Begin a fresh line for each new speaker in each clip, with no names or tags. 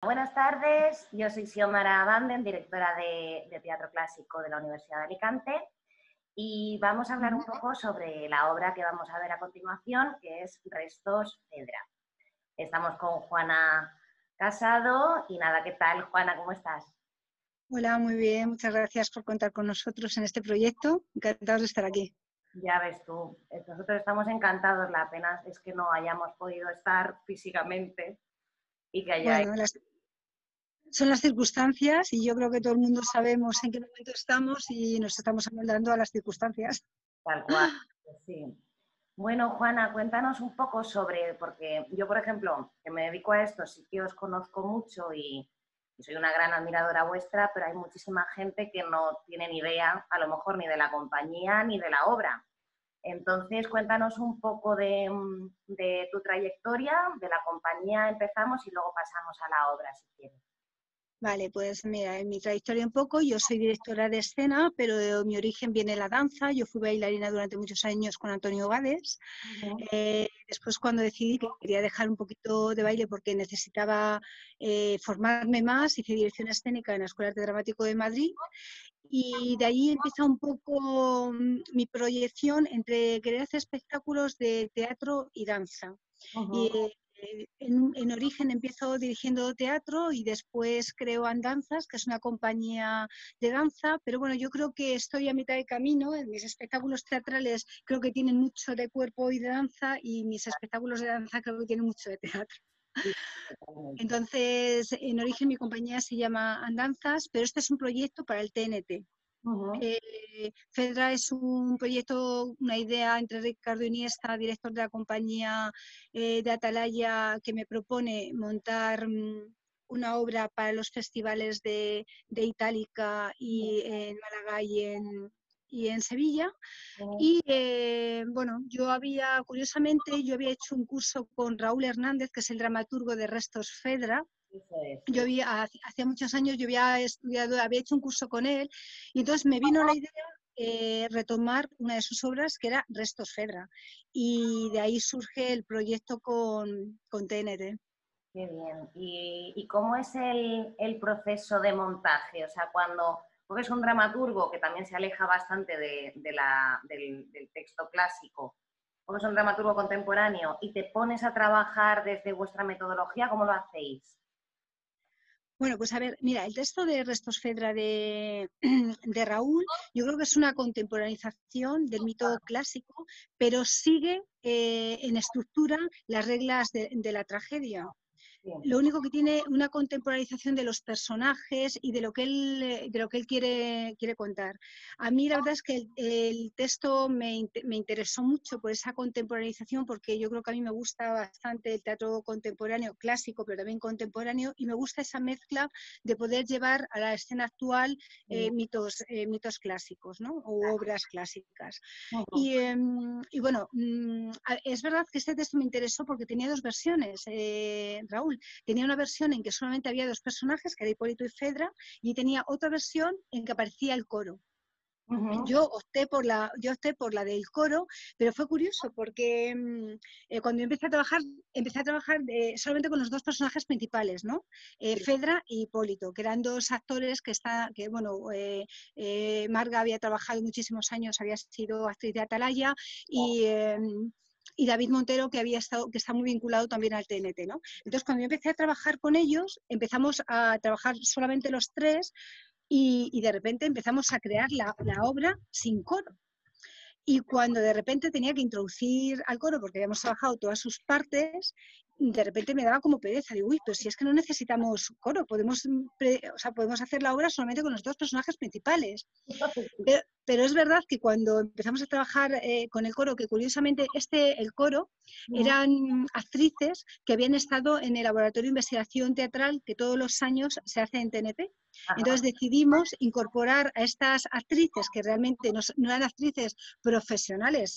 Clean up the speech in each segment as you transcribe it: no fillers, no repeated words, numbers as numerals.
Buenas tardes, yo soy Xiomara Banden, directora de Teatro Clásico de la Universidad de Alicante, y vamos a hablar un poco sobre la obra que vamos a ver a continuación, que es Restos Fedra. Estamos con Juana Casado y nada, ¿qué tal, Juana? ¿Cómo estás?
Hola, muy bien. Muchas gracias por contar con nosotros en este proyecto. Encantados de estar aquí.
Ya ves tú, nosotros estamos encantados, la pena es que no hayamos podido estar físicamente y que hayáis...
Bueno, son las circunstancias y yo creo que todo el mundo sabemos en qué momento estamos y nos estamos amoldando a las circunstancias.
Tal cual, pues sí. Bueno, Juana, cuéntanos un poco sobre, porque yo, por ejemplo, que me dedico a esto, sí que os conozco mucho y soy una gran admiradora vuestra, pero hay muchísima gente que no tiene ni idea, a lo mejor, ni de la compañía ni de la obra. Entonces, cuéntanos un poco de tu trayectoria, de la compañía empezamos y luego pasamos a la obra, si quieres.
Vale, pues mira, en mi trayectoria un poco, yo soy directora de escena, pero mi origen viene de la danza. Yo fui bailarina durante muchos años con Antonio Gades.
Uh-huh.
Después cuando decidí que quería dejar un poquito de baile porque necesitaba formarme más, hice dirección escénica en la Escuela de Arte Dramático de Madrid y de ahí empieza un poco mi proyección entre querer hacer espectáculos de teatro y danza. Y,
Uh-huh.
en origen empiezo dirigiendo teatro y después creo Andanzas, que es una compañía de danza, pero bueno, yo creo que estoy a mitad de camino. En mis espectáculos teatrales creo que tienen mucho de cuerpo y de danza y mis espectáculos de danza creo que tienen mucho de teatro.
Sí, totalmente.
Entonces, en origen mi compañía se llama Andanzas, pero este es un proyecto para el TNT.
Uh-huh.
FEDRA es un proyecto, una idea entre Ricardo Iniesta, director de la compañía de Atalaya, que me propone montar una obra para los festivales de Itálica y en Málaga y en Sevilla.
Uh-huh.
Y bueno, curiosamente, yo había hecho un curso con Raúl Hernández, que es el dramaturgo de Restos Fedra.
Eso es,
Yo
sí.
hace muchos años yo había estudiado, había hecho un curso con él y entonces me vino la idea retomar una de sus obras que era Restos Fedra y de ahí surge el proyecto con TNT.
Qué bien. ¿Y cómo es el proceso de montaje? O sea, cuando es un dramaturgo que también se aleja bastante del texto clásico, o es un dramaturgo contemporáneo y te pones a trabajar desde vuestra metodología, ¿cómo lo hacéis?
Bueno, pues a ver, mira, el texto de Restos Fedra de Raúl, yo creo que es una contemporanización del mito clásico, pero sigue en estructura las reglas de la tragedia.
Sí.
Lo único que tiene una contemporanización de los personajes y de lo que él quiere contar. A mí la verdad es que el texto me interesó mucho por esa contemporanización, porque yo creo que a mí me gusta bastante el teatro contemporáneo, clásico, pero también contemporáneo, y me gusta esa mezcla de poder llevar a la escena actual mitos clásicos, ¿no? O obras clásicas.
Ujú.
Y bueno, es verdad que este texto me interesó porque tenía dos versiones, Raúl. Tenía una versión en que solamente había dos personajes, que era Hipólito y Fedra, y tenía otra versión en que aparecía el coro.
Ujú.
Yo opté por la del coro, pero fue curioso porque cuando empecé a trabajar solamente con los dos personajes principales, ¿no?
Sí.
Fedra y Hipólito, que eran dos actores Marga había trabajado muchísimos años, había sido actriz de Atalaya, y David Montero, que está muy vinculado también al TNT, ¿no? Entonces, cuando yo empecé a trabajar con ellos, empezamos a trabajar solamente los tres y de repente empezamos a crear la obra sin coro. Y cuando de repente tenía que introducir al coro, porque habíamos trabajado todas sus partes, de repente me daba como pereza. Digo, uy, pero si es que no necesitamos coro, podemos hacer la obra solamente con los dos personajes principales. Pero es verdad que cuando empezamos a trabajar con el coro, que curiosamente el coro
Ujú.
eran actrices que habían estado en el laboratorio de investigación teatral que todos los años se hace en TNT. Entonces
Ajá.
decidimos incorporar a estas actrices, que realmente no eran actrices profesionales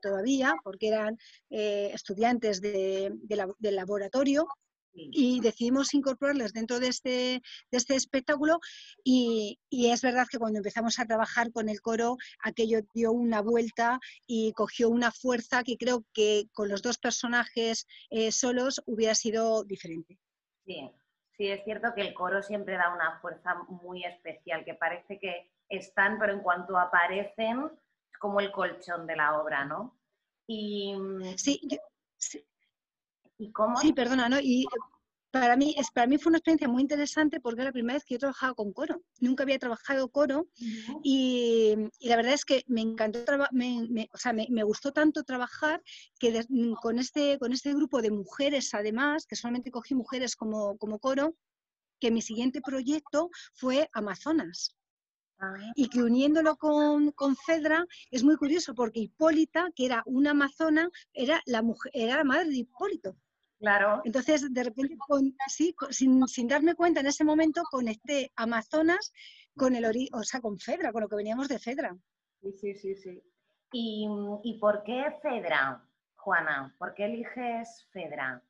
todavía, porque eran estudiantes del laboratorio,
Sí.
y decidimos incorporarlas dentro de este espectáculo y es verdad que cuando empezamos a trabajar con el coro aquello dio una vuelta y cogió una fuerza que creo que con los dos personajes solos hubiera sido diferente.
Sí, Sí, es cierto que el coro siempre da una fuerza muy especial, que parece que están, pero en cuanto aparecen, es como el colchón de la obra, ¿no? Y,
Sí, sí,
¿y cómo?
sí, perdona, ¿no? Y para mí fue una experiencia muy interesante porque era la primera vez que yo trabajaba con coro. Nunca había trabajado coro
Ujú.
y la verdad es que me encantó, o sea, me gustó tanto trabajar que con este grupo de mujeres, además, que solamente cogí mujeres como coro, que mi siguiente proyecto fue Amazonas.
Ah,
Y que uniéndolo con Fedra es muy curioso porque Hipólita, que era una amazona, era la mujer, era la madre de Hipólito.
claro.
Entonces, de repente, sí, sin darme cuenta en ese momento, conecté Amazonas o sea, con Fedra, con lo que veníamos de Fedra.
Sí, sí, sí, sí. ¿Y por qué Fedra, Juana? ¿Por qué eliges Fedra?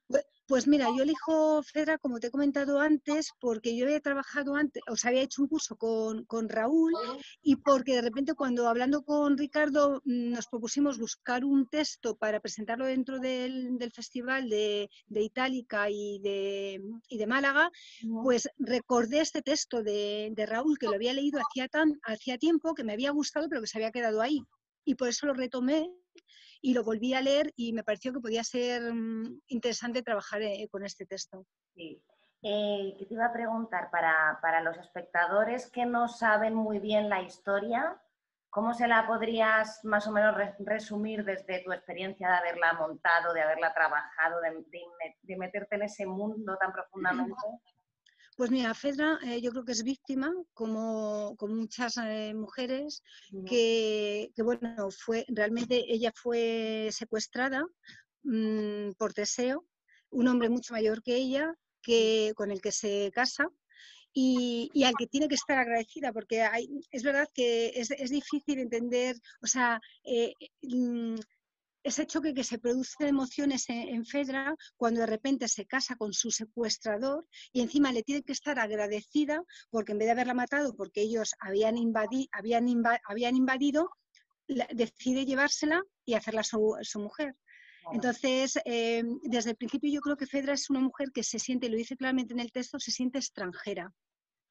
Pues mira, yo elijo Fedra, como te he comentado antes, porque yo había trabajado antes, o sea, había hecho un curso con Raúl y porque de repente cuando hablando con Ricardo nos propusimos buscar un texto para presentarlo dentro del Festival de Itálica y de Málaga,
Ujú.
pues recordé este texto de Raúl que lo había leído hacía tiempo, que me había gustado, pero que se había quedado ahí. Y por eso lo retomé y lo volví a leer y me pareció que podía ser interesante trabajar con este texto.
Sí. Que te iba a preguntar, para los espectadores que no saben muy bien la historia, ¿cómo se la podrías más o menos resumir desde tu experiencia de haberla montado, de haberla trabajado, de meterte en ese mundo tan profundamente?
Pues mira, Fedra yo creo que es víctima, como muchas mujeres,
Ujú.
que bueno, realmente ella fue secuestrada por Teseo, un hombre mucho mayor que ella, con el que se casa y al que tiene que estar agradecida, porque es verdad que es difícil entender, o sea, ese choque que se produce de emociones en Fedra cuando de repente se casa con su secuestrador y encima le tiene que estar agradecida porque en vez de haberla matado porque ellos habían invadido, decide llevársela y hacerla su mujer.
Claro,
Entonces, desde el principio yo creo que Fedra es una mujer que se siente, lo dice claramente en el texto, se siente extranjera,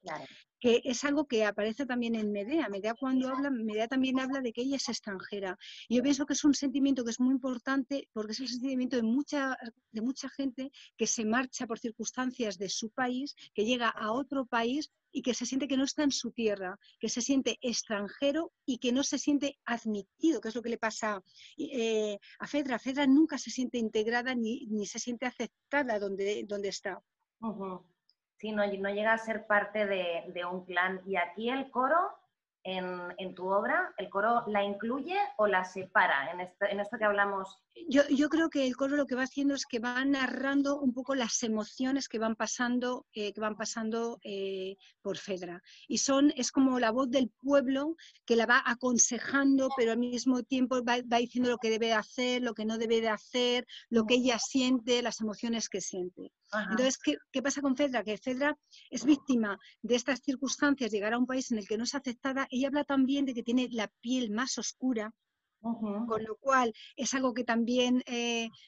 claro.
que es algo que aparece también en Medea. Medea cuando habla, Medea también habla de que ella es extranjera. Y yo pienso que es un sentimiento que es muy importante porque es el sentimiento de mucha gente que se marcha por circunstancias de su país, que llega a otro país y que se siente que no está en su tierra, que se siente extranjero y que no se siente admitido, que es lo que le pasa a Fedra. Fedra nunca se siente integrada ni se siente aceptada donde está.
Ujú. Sí, no llega a ser parte de un clan. Y aquí el coro, en tu obra, ¿el coro la incluye o la separa en esto que hablamos?
Yo creo que el coro lo que va haciendo es que va narrando un poco las emociones que van pasando por Fedra. Y es como la voz del pueblo que la va aconsejando, pero al mismo tiempo va diciendo lo que debe de hacer, lo que no debe de hacer, lo que ella siente, las emociones que siente.
Ajá,
Entonces, ¿qué pasa con Fedra? Que Fedra es víctima de estas circunstancias, llegar a un país en el que no es aceptada. Ella habla también de que tiene la piel más oscura,
ujú,
con lo cual es algo que también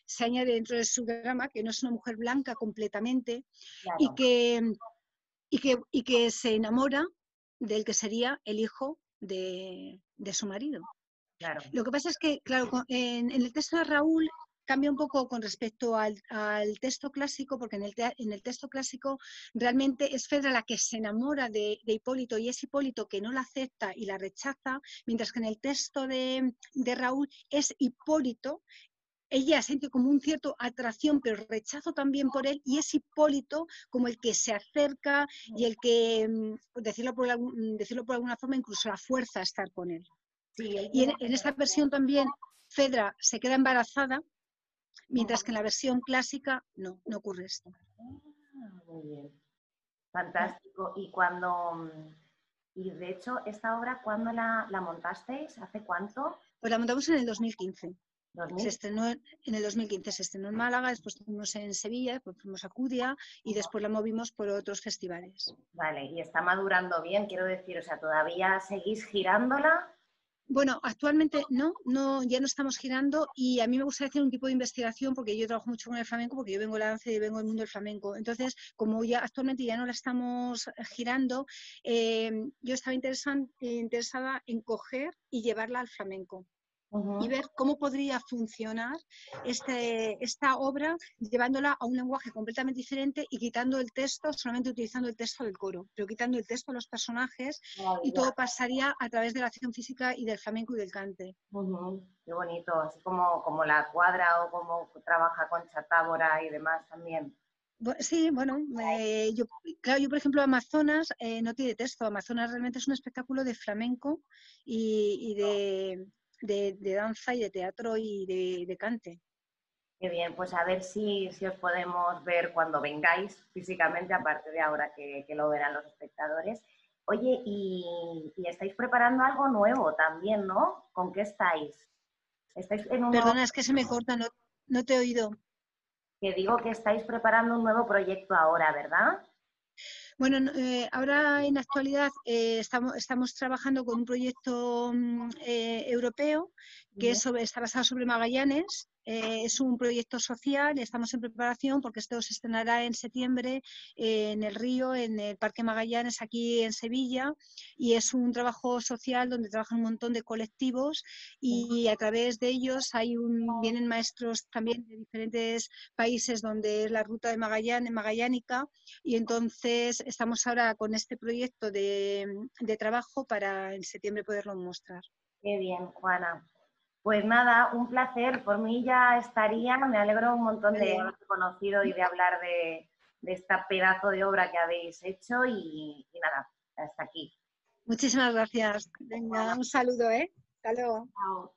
se añade dentro de su drama, que no es una mujer blanca completamente y
claro,
que, y que se enamora del que sería el hijo de su marido.
claro.
Lo que pasa es que, claro, en el texto de Raúl cambia un poco con respecto al texto clásico, porque en el texto clásico realmente es Fedra la que se enamora de Hipólito y es Hipólito que no la acepta y la rechaza, mientras que en el texto de Raúl es Hipólito. Ella siente como un cierto atracción, pero rechazo también por él, y es Hipólito como el que se acerca y el que, por decirlo por alguna forma, incluso la fuerza a estar con él.
Sí, él
Y
tiene...
en esta versión también Fedra se queda embarazada, mientras que en la versión clásica no ocurre esto.
Muy bien, fantástico. Y de hecho, esta obra, ¿cuándo la montasteis? ¿Hace cuánto?
Pues la montamos en el 2015. Se
2000.
estrenó en el 2015, se estrenó en Málaga, después estuvimos en Sevilla, después fuimos a Cudia y después la movimos por otros festivales.
Vale, y está madurando bien, quiero decir, o sea, todavía seguís girándola.
Bueno, actualmente no, ya no estamos girando y a mí me gustaría hacer un tipo de investigación porque yo trabajo mucho con el flamenco, porque yo vengo de la danza y vengo del mundo del flamenco. Entonces, como ya actualmente ya no la estamos girando, yo estaba interesada en coger y llevarla al flamenco y
Ujú.
ver cómo podría funcionar esta obra llevándola a un lenguaje completamente diferente y quitando el texto, solamente utilizando el texto del coro, pero quitando el texto de los personajes y
Maravilla.
todo pasaría a través de la acción física y del flamenco y del cante.
Ujú. Qué bonito, así como la cuadra o como trabaja con Tábora y demás también.
Sí, bueno, claro, yo por ejemplo Amazonas no tiene texto, Amazonas realmente es un espectáculo de flamenco y de danza y de teatro y de cante.
Qué bien, pues a ver si os podemos ver cuando vengáis físicamente, aparte de ahora que lo verán los espectadores. Oye, y estáis preparando algo nuevo también, ¿no? ¿Con qué estáis? Estáis en un nuevo,
Perdona, es que se me corta, no te he oído.
que digo que estáis preparando un nuevo proyecto ahora, ¿verdad?
Bueno, ahora en la actualidad estamos trabajando con un proyecto europeo que
Bien.
está basado sobre Magallanes. Es un proyecto social, estamos en preparación porque esto se estrenará en septiembre en el Río, en el Parque Magallanes, aquí en Sevilla, y es un trabajo social donde trabajan un montón de colectivos y a través de ellos vienen maestros también de diferentes países donde es la ruta de Magallanes, magallánica y entonces estamos ahora con este proyecto de trabajo para en septiembre poderlo mostrar.
Qué bien, Juana. Pues nada, un placer. Por mí ya estaría. Me alegro un montón de
Vale.
haberte conocido y de hablar de esta pedazo de obra que habéis hecho y nada, hasta aquí.
Muchísimas gracias. Venga, un saludo, ¿eh? Hasta luego.
Chao.